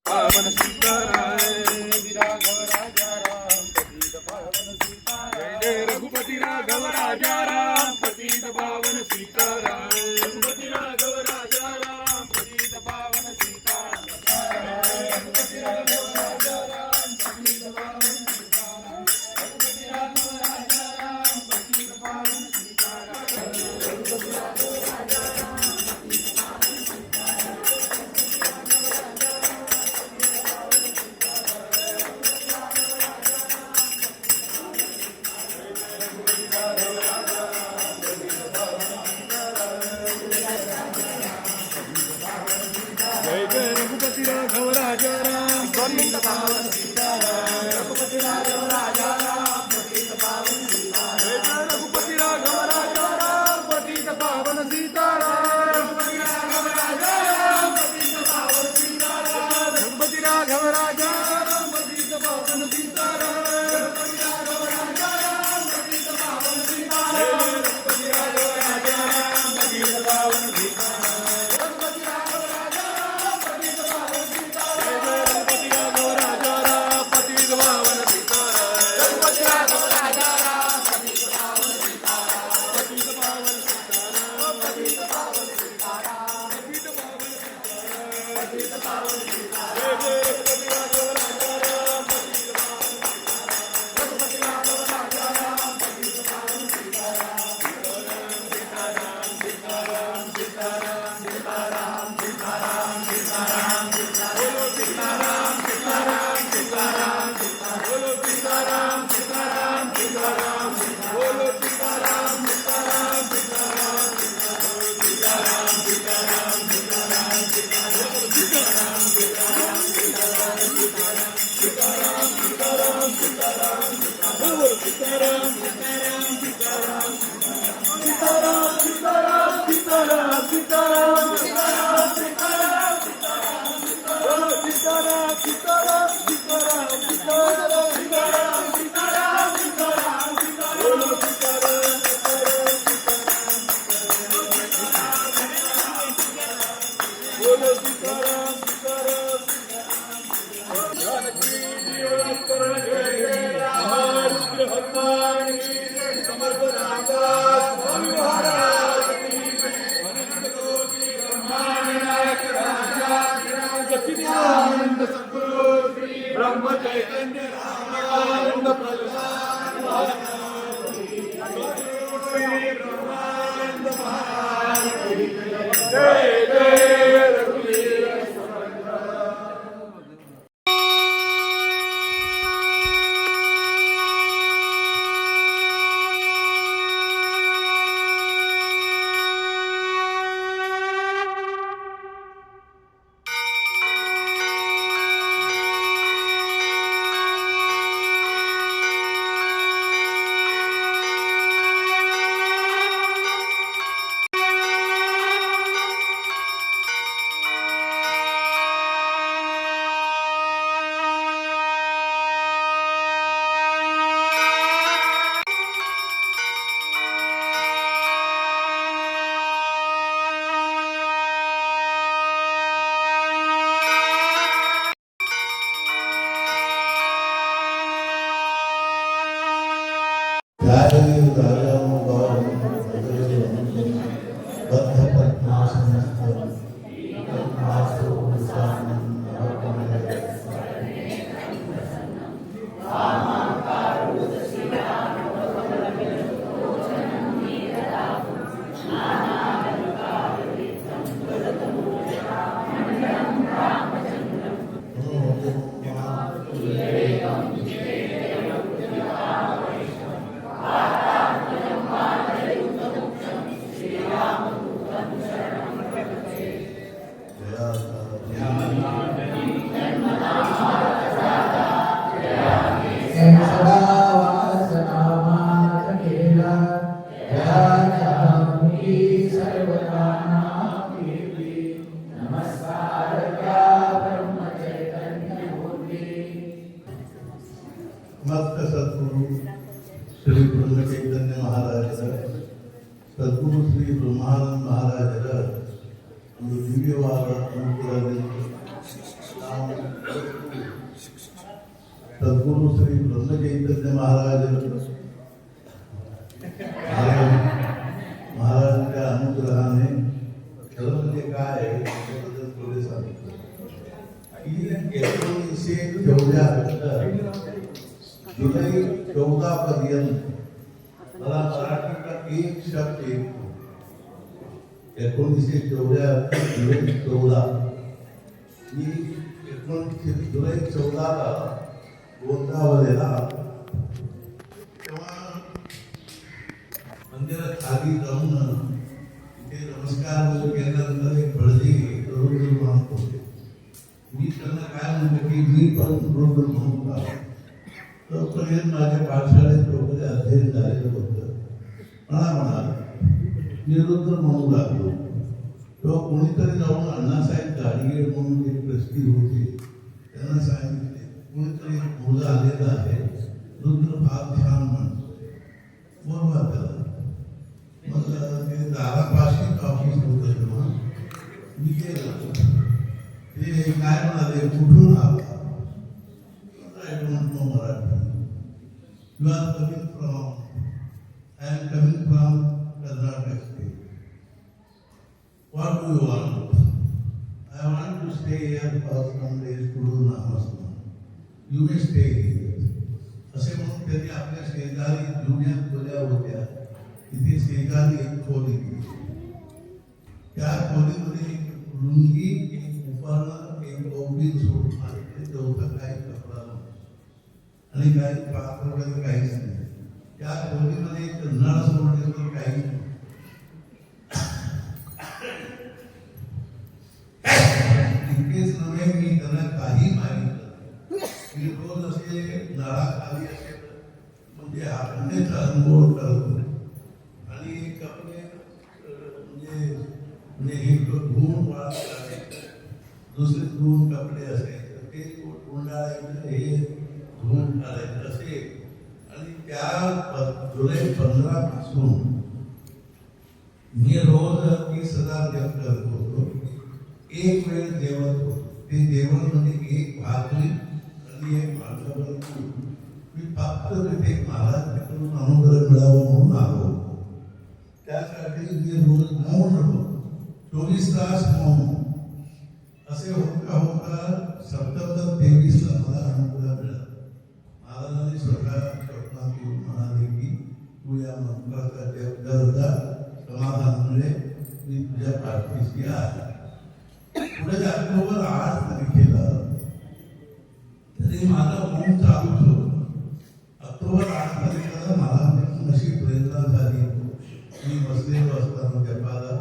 पावन सीताराम राघव राजा राम पतित पावन सीताराम जय रघुपति राघव राजा राम पतित पावन सीताराम रघुपति राघव राजा राम पतित पावन सीताराम रघुपति राघव राजा राम पतित पावन सीताराम रघुपति राघव राजा राम पतित पावन सीताराम रघुपति राघव राजा राम जय जय रघुपति राघव राजा राम पतित पावन सीताराम रघुपति राघव राजा राम पतित पावन सीताराम जय जय रघुपति राघव राजा राम पतित पावन सीताराम रघुपति राघव राजा राम पतित पावन सीताराम रघुपति राघव राजा राम पतित पावन सीताराम रघुपति राघव राजा राम पतित पावन सीताराम रघुपति राघव राजा राम पतित पावन सीताराम ब्रह्म चैतन्य रामानंद ब्रह्मानंद जय जय रघुवीर मस्त सद्गुरु श्री ब्रह्मचैतन्य महाराजर सद्गुरु श्री ब्रह्मानंद महाराजर ಒಂದು ದಿವ್ಯವಾದ ಅನುಗ್ರಹದಿಂದ ನಾವು सद्गुरू श्री ब्रह्मचैतन्य महाराजांच्या अनुग्रहाने खरं म्हणजे काय आहे त्याबद्दल थोडे सांगितलं की 1914 जुलै 14 पर्यंत मला मराठीचा एक शब्द येतो. 1914 जुलै 14 मी 19 जुलै 14 गोंदावलेला तेव्हा मंदिरात खाली जाऊन तिथे नमस्कार वगैरे केल्यानंतर एक भटजी रुद्र म्हणत होते. मी त्यांना काय म्हणतो की मी पण रुद्र म्हणू का. तोपर्यंत माझ्या पाठशाळेत वगैरे अध्ययन झालेलं होतं. मला म्हणाल मी रुद्र म्हणू लागलो. तेव्हा कोणीतरी जाऊन अण्णासाहेब गाडगेळ म्हणून एक ट्रस्टी होते त्यांना सांगितले कोणीतरी मुलं आलेलं आहे रुद्र फार छान म्हणतो. बरोबर त्याला मग ते दारापाशी ऑफिस होतं तेव्हा मी गेलो. ते काय म्हणाले कुठून आला. I don't know Marathi. You are coming from, I am coming from Karnataka state. What do you want? I want to stay here for some days to do Namasmana. You may stay here. असे म्हणून त्यांनी आपल्या शेजारी जुन्या खोल्या होत्या तिथे शेजारी एक खोली दिली. त्या खोलीमध्ये एक लुंगी एक उपाणं एक गौबीन सोडून ते चौथा काही कपडा आणि काही पात्र वगैरे काहीच नाही. त्या खोलीमध्ये कन्नड सोडल्यानंतर काही इतकेच नव्हे मी त्यांना काही मागितलं. मी रोज असे नळाखाली असे म्हणजे आपणच अनुभव करतो आणि कपडे म्हणजे हे धुवून वाळत असायचं दुसरे धुवून कपडे असायचे ते उन्हाळ्यामध्ये हे धुवून काढायचं असे. आणि त्या जुलै 15 पासून मी रोज 30,000 जप करत होतो. एक वेळ जेवत होतो. ते जेवण म्हणजे एक भाकरी आणि एक भाकरीवर तूप. मी फक्त तिथे महाराजांकडून अनुग्रह मिळावा म्हणून आलो होतो. त्यासाठी मी रोज मौन होतो 24 तास मौन. असे होता होता सप्टेंबर 23ला मला अनुग्रह मिळाला. महाराजांनी स्वतः स्वप्नात येऊन म्हणाले की तू या मंत्राचा जप करता समाधान मिळेल मी तुझ्या पाठीशी आहे. पुढे ऑक्टोबर 8 तारखेला तरी माझा मौन चालूच होतं. ऑक्टोबर 8 तारखेला मला अशी प्रेरणा झाली मी बसलेलो असताना जपाला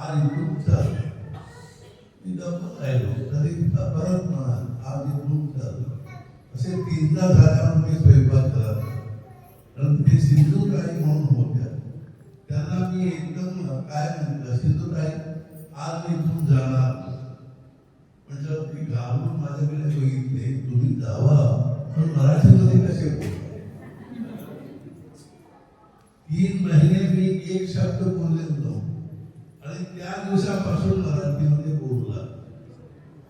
आज इथून चालू. मी गप्प राहिलो तरी परत म्हणाल आज इथून चालू. असे 3दा झाल्यावर मी स्वयंपाक करत कारण ते सिंधुताई म्हणून होत्या. त्यांना मी एकदम काय म्हटलं सिंधुताई आज मी इथून जाणार म्हणजे ती घाबरून माझ्याकडे बघितले तुम्ही जावा पण मराठीमध्ये कसे बोलता. 3 महिने मी एक शब्द बोललेलो नव्हतो आणि त्या दिवसापासून मराठीमध्ये बोलला.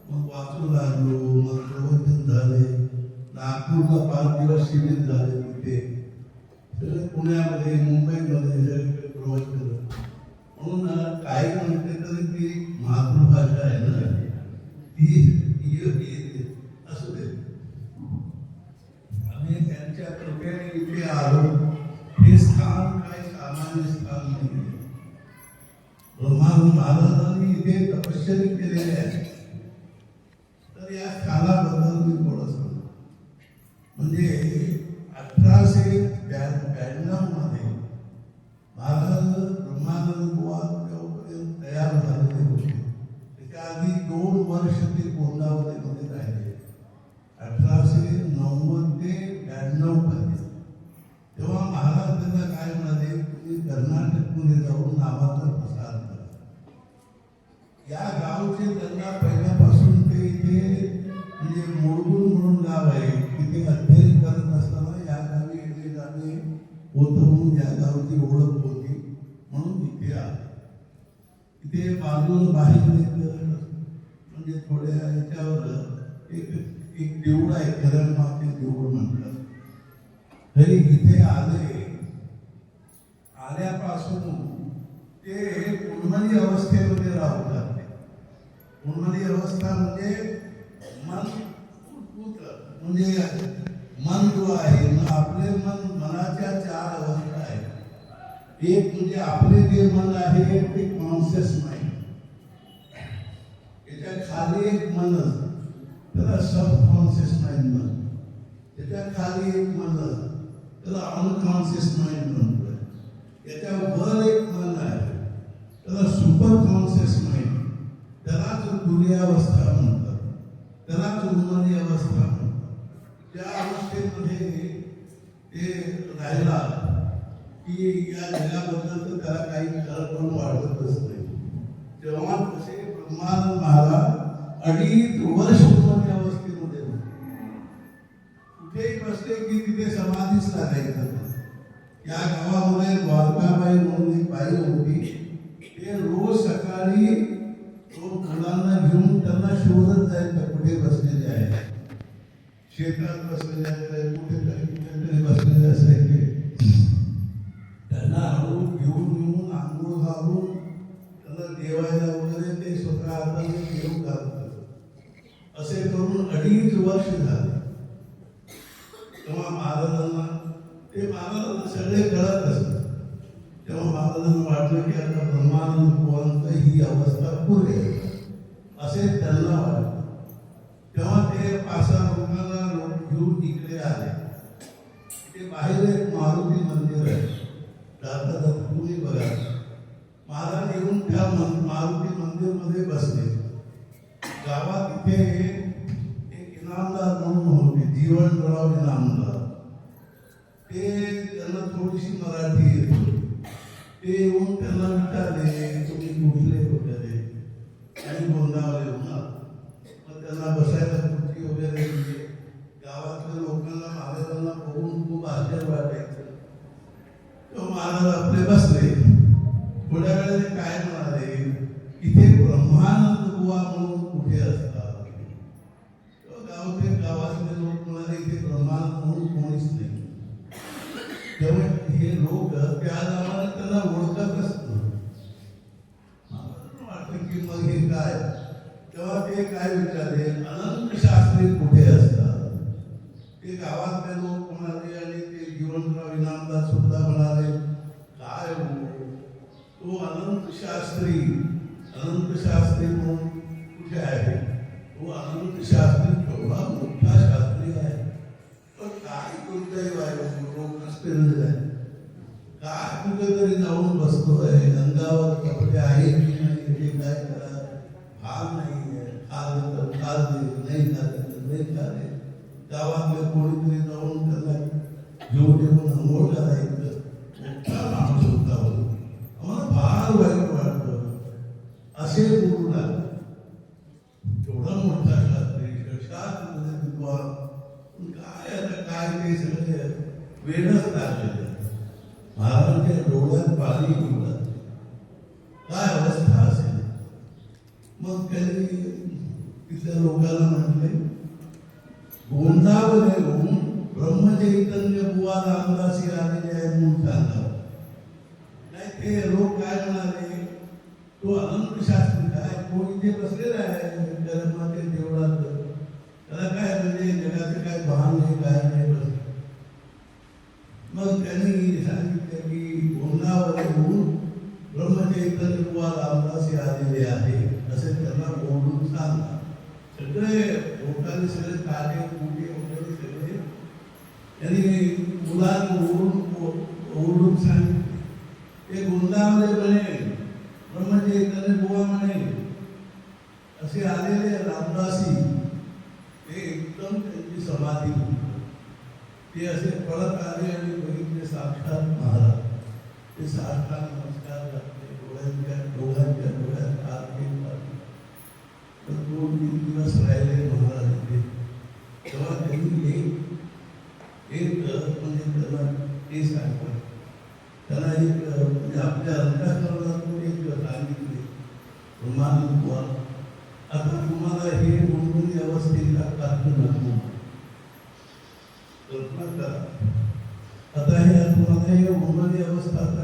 मग वाचू लागलो मग प्रवचन झाले. नागपूरला 5 दिवस शिबिर झाले तिथे सगळे पुण्यामध्ये मुंबईमध्ये सगळीकडे प्रवचन. म्हणून काही म्हणते तरी ती मातृभाषा आहे ना ती येते असू दे. आम्ही त्यांच्या कृपेने इथे आलो. हे स्थान काही सामान्य स्थान नाही. ब्रह्मानंद महाराजांनी इथे तपश्चर्या केलेले आहे. तर या स्थानाबद्दल मी थोडं सांगतो. म्हणजे 1892 मध्ये महाराज ब्रह्मानंद बुवा जोपर्यंत तयार झालेले होते त्याच्या आधी 2 वर्ष ते गोंदावलीमध्ये राहिले. 1890 ते 92 पर्यंत. तेव्हा महाराज त्यांना काय म्हणाले तुम्ही कर्नाटकमध्ये जाऊन नावाचा प्रसार करा. या गावचे त्यांना पहिल्यापासून ते इथे म्हणजे मोडगुण म्हणून गाव आहे तिथे अध्ययन करत असताना या गावी येणे जाणे होतं म्हणून या गावची ओळख होती म्हणून इथे आले. इथे बाजूला बाहेर म्हणजे थोड्या याच्यावर एक एक देऊळ आहे, खऱ्या माते देऊळ म्हणतात. तरी इथे आल्यापासून ते उन्मनी अवस्थेमध्ये राहतात. उन्मनी अवस्था म्हणजे मन म्हणजे मन जो आहे ना, आपले मनाच्या 4 अवस्था आहेत. एक म्हणजे आपले जे मन आहे ते कॉन्शियस माइंड, याच्या खाली एक मन त्याला सबकॉन्शियस माइंड म्हणतो. त्याच्या खाली एक मन त्याला अनकॉन्शियस माइंड म्हणतो. याच्या वर एक मन आहे त्याला सुपर कॉन्शियस माइंड, त्यालाच तुर्यावस्था म्हणतात, त्यालाच उन्मनी अवस्था म्हणतात. त्या अवस्थेमध्ये ते राहिला की या जगाबद्दल तर त्याला काही कल्पना वाटतच नाही. तेव्हा कसे ब्रह्मानंद महाराज 2.5 वर्ष उन्मनी अवस्थेमध्ये होते. कुठेही बसले की तिथे समाधीच लागायचं. या गावामध्ये द्वारकाबाई म्हणून एक बाई होती. ते रोज सकाळी मुलांना घेऊन त्यांना शोधत जायचं कुठे बसलेले आहे. शेतात बसलेले आहेत, कुठेतरी बसलेले असायचे. त्यांना हळू घेऊन येऊन आंघोळ घालून त्यांना देवायला वगैरे ते स्वतः हाताने देव घालतात. असे करून 2.5 वर्ष झाले. तेव्हा महाराजांना सगळे कळत असत. तेव्हा महाराजांना वाटलं की आता ब्रह्मानंद बुवांचं ही अवस्था पुरे असे त्यांना वाटलं. तेव्हा ते 5-6 लोकांना घेऊन इकडे आले. ते बाहेर एक मारुती मंदिर आहे, जाता तुम्ही बघा. महाराज येऊन त्या मारुती मंदिर मध्ये बसले. गावात इथे एक इनामदार म्हणून होते, जीवनराव इनामदार. ते त्यांना थोडीशी मराठी येते. ते येऊन त्यांना विचारले तुम्ही कुठले वगैरे, आणि गोंदावले होणार. मग त्यांना बसायला खुर्ची वगैरे दिली. गावातल्या लोकांना महाराजांना बघून खूप आश्चर्य वाटायचं. तेव्हा महाराज आपले बसले. थोड्या वेळाने काय म्हणाले, इथे ब्रह्मानंद बुवा म्हणून कुठे असतात. गावातले लोक म्हणाले इथे ब्रह्मानंद म्हणून कोणीच नाही. तेव्हा हे लोक त्या गावाला त्याला ओळखतच नव्हते. वाटलं की मग हे काय. तेव्हा ते काय विचारले, अनंत शास्त्री कुठे असतात. ते गावातले लोक म्हणाले आणि ते जीवनराव इनामदार सुद्धा म्हणाले काय तो अनंत शास्त्री म्हणून कुठे आहे. तो अनंत शास्त्री केवढा मोठा शास्त्री आहे, पण काय दुर्दैव आहे, लोक नसते काय कुठेतरी जाऊन बसतोय. अंगावर कपडे आहेत की नाही हे काय करा, भाग नाही आहे. खाल्लं तर खाल्ले, नाही खाल्ले तर नाही खाल्ले. गावातले कोणीतरी जाऊन त्याला घेऊन येऊन अंघोळ करायचं. मोठा माणूस होता. आम्हाला फार वाईट वाटतं. असे बोलू लागले. एवढा मोठा शास्त्री, शास्त्र विद्वान, काय आता काय ते सगळे वेळच लागलेलं. महाराजांच्या डोळ्यात पाणी निघलं. काय अवस्था असेल. मग त्यांनी तिथल्या लोकांना म्हटले गोंदावले होऊन ब्रह्मचैतन्य बुवा रामदासी आलेले आहेत म्हणून सांगा. नाही ते लोक काय म्हणाले, तो अनंत शास्त्री काय कोण इथे बसलेला आहे जगन्नाथ देवळात. त्याला काय म्हणजे जगाचं काय भान नाही, काय नाही बस. मग त्यांनी सांगितलं की गोंदावले होऊन ब्रह्मचैतन्य बुवा रामदासी आलेले आहे असे त्यांना बोलून सांगा. सगळे लोकांनी सगळे काटे कुटे वगैरे सगळे त्यांनी मुलांना ओढून सांगितले. ते गोंदावले म्हणे ब्रह्मचैतन्य बुवा म्हणे असे आलेले रामदासी. ते एकदम त्यांची समाधी होती. ते असे परत आले आणि बघितले साक्षात महाराज. ते साष्टांग नमस्कार घातले, डोळ्यांच्या डोळ्यात हात घेतला. 2-3 दिवस राहिले महाराज इथे. तेव्हा त्यांनी एक म्हणजे त्याला ते सांगतात, त्याला एक म्हणजे आपल्या अंतःकरणातून एक सांगितले ब्रह्मानंद बुवा आता तुम्हाला हे मुंबई अवस्थेला टाकलं नको. कल्पना करा. आता हे तुम्हाला हे उन्मनी अवस्था आता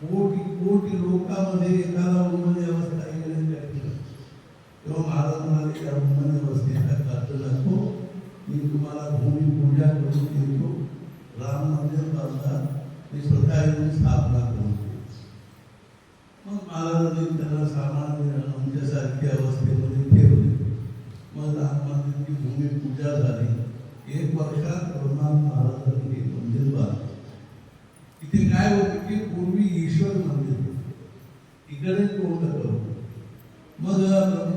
कोटी कोटी लोकांमध्ये एकाला उन्मनी अवस्था येण्याची तेव्हा महाराज म्हणाले या उन्मनी अवस्थेचा खर्च नको, मी तुम्हाला भूमिपूजा करून देतो, राम मंदिर बांधा, मी स्वतः येऊन स्थापना करून देतो. मग महाराजांनी त्यांना सामान्य आमच्यासारखी अवस्थेमध्ये ठेवले. मग राम मंदिरची भूमिपूजा झाली. 1 वर्षात ब्रह्मा महाराजांनी हे मंदिर बांधलं. इथे काय होतं की पूर्वी ईश्वर मंदिर होतं, इकडे कोण करू. मग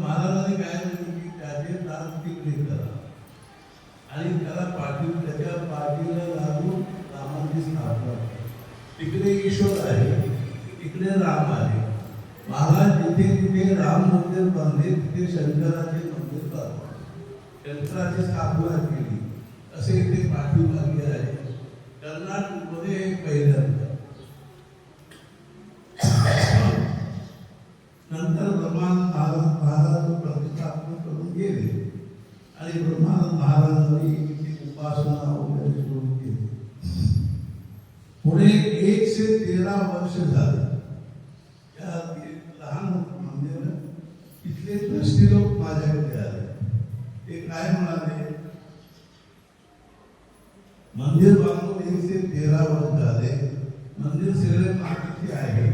महाराजांनी काय म्हटलं की त्याचे दान तिकडे करा आणि त्याला त्याच्या पाठीला लागून रामाची स्थापना. तिकडे ईश्वर आहे, इकडे राम आहे. महाराज जिथे जिथे राम मंदिर बांधले तिथे शंकराचे मंदिर बांधले, शंकराची स्थापना केली. असे इथे पाठीमागे आहे. कर्नाटकमध्ये पहिल्यांदा. नंतर ब्रह्मानंद महाराज प्रतिष्ठापना करून गेले आणि ब्रह्मानंद महाराजांनी उपासना वगैरे सुरू केली. पुढे 113 वर्ष झाले. त्या लहान मंदिर तिथले ट्रस्टी लोक माझ्याकडे आले. ते काय म्हणाले, मंदिर बांधून 113 वर्ष झाले, मंदिर सगळे मातीचे आहे,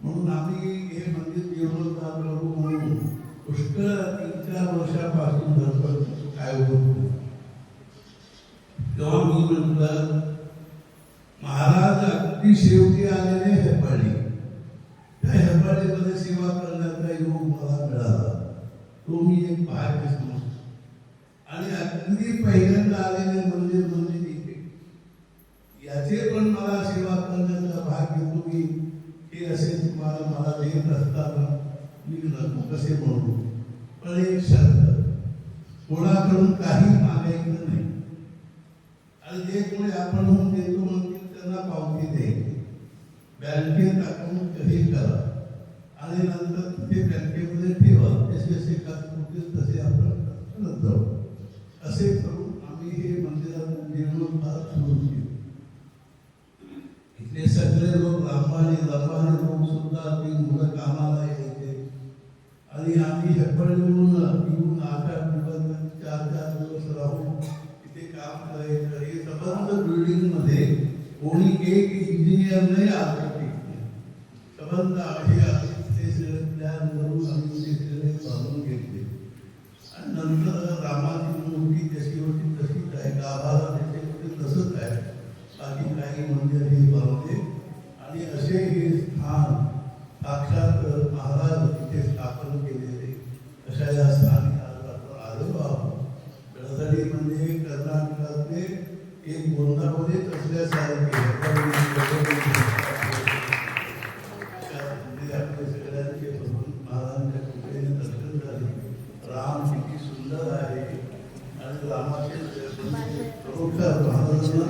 म्हणून आम्ही हे मंदिर जीर्णोद्धार करू म्हणून पुष्कळ 3-4 वर्षापासून धडपड काय होत. तेव्हा मी म्हटलं महाराज अगदी शेवटी आलेले हेपाडी, त्या हेपाडीमध्ये सेवा करण्याचा योग मला मिळाला. तो मी एक भाग्य समजतो. आणि अगदी पहिल्यांदा आलेले मंदिर म्हणजे याचे पण मला सेवा करण्याचा भाग्य तुम्ही हे असे तुम्हाला मला देत असताना मी नको कसे म्हणू. पण एक शर्त, कोणाकडून काही मागायचं नाही आणि जे कोणी आपण होऊन देतो म्हणजे त्यांना पावती द्यायची, बँकेत अकाउंट हे करा आणि नंतर ते बँकेमध्ये ठेवा. जसे तसे आपण करत जाऊ. असे करून आम्ही हे मंदिरात जीर्णोद्धार सुरू केले. इथले सगळे लोक लांबाने लोक सुद्धा ती मुलं कामाला यायचे आणि आम्ही हेपडून येऊन 8-8 दिवस 4-4 दिवस राहून तिथे काम करायचं. हे संबंध बिल्डिंग मध्ये कोणी एक इंजिनियर नाही आलं. संबंध आहे ते सगळे प्लॅन करून आम्ही ते सगळे बांधून घेतले. आणि नंतर रामाची मूर्ती जशी होती तशीच आहे, गाभारा जसे होते तसंच आहे. बाकी काही मंदिर हे बांधले आणि असे हे स्थान साक्षात महाराज तिथे स्थापन केलेले. अशा या स्थानी आज आपण आलो आहोत. बेळगावी म्हणजे कर्नाटकातले एक गोंदावलेच असल्यासारखे आपले सगळ्यांचे महाराजांच्या कृपेने दर्शन झाले. राम किती सुंदर आहे आणि रामाचे महाराजांना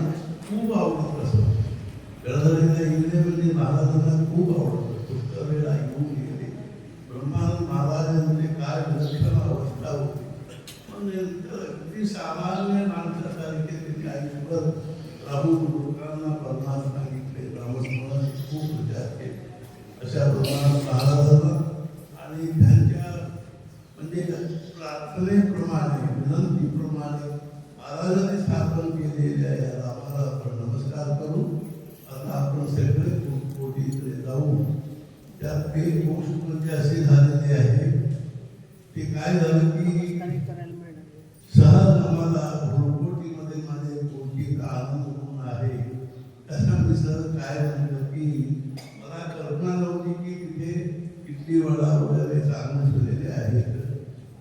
खूप आवडत असं. बेळगावीला गेले म्हणजे महाराजांना खूप आवडतं. पुष्कळ वेळा येऊन गेले. ब्रह्मानंद महाराजांचे काय विलक्षण अवस्था होती. म्हणजे अगदी सामान्य माणसासारखे त्यांनी आयुष्यभर राहून लोकांना परमार्थ सांगितले, रामस्मरणाचे खूप विचार केले. अशा ब्रह्मानंद महाराजांना आणि त्यांच्या म्हणजे प्रार्थनेप्रमाणे विनंतीप्रमाणे महाराजांनी स्थापन केलेल्या या रामाला आपण नमस्कार करू. आता आपण सगळे कोटीकडे जाऊ. त्यात ते गोष्ट म्हणजे असे झालेले आहे ते काय झालं की सहज आम्हाला हुडकोटीमध्ये माझे कोटीचा आनंद होऊन आहे. त्याचा मी सहज काय म्हणलं की मला कल्पना नव्हती की तिथे इडली वडा वगैरे चांगले ठेवलेले आहेत.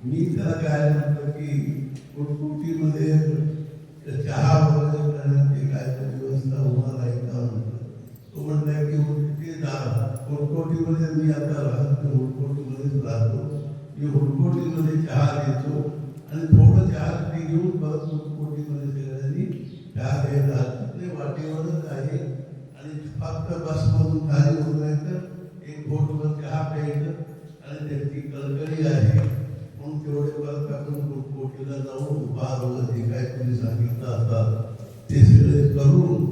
मी त्याला काय म्हटलं की हुडकोटीमध्ये चहा वगैरे करण्याची काहीतरी व्यवस्था होणार आहे का म्हटलं. तो म्हटलं की हुडकोटीमध्ये मी आता राहतो, हुडकोटीमध्येच राहतो. मी हुडकोटीमध्ये चहा देतो आणि थोडं चहा घेऊन परत हुडकोटीमध्ये सगळ्यांनी चहा घ्यायला वाटेवरच आहे आणि फक्त बसमधून खाली उतरायचं, एक घोटभर चहा प्यायचं आणि त्याची कलकली आहे म्हणून तेवढे परत आपण हुडकोटीला जाऊन उपहार वगैरे काय तुम्ही सांगितलं असतात ते सगळे करून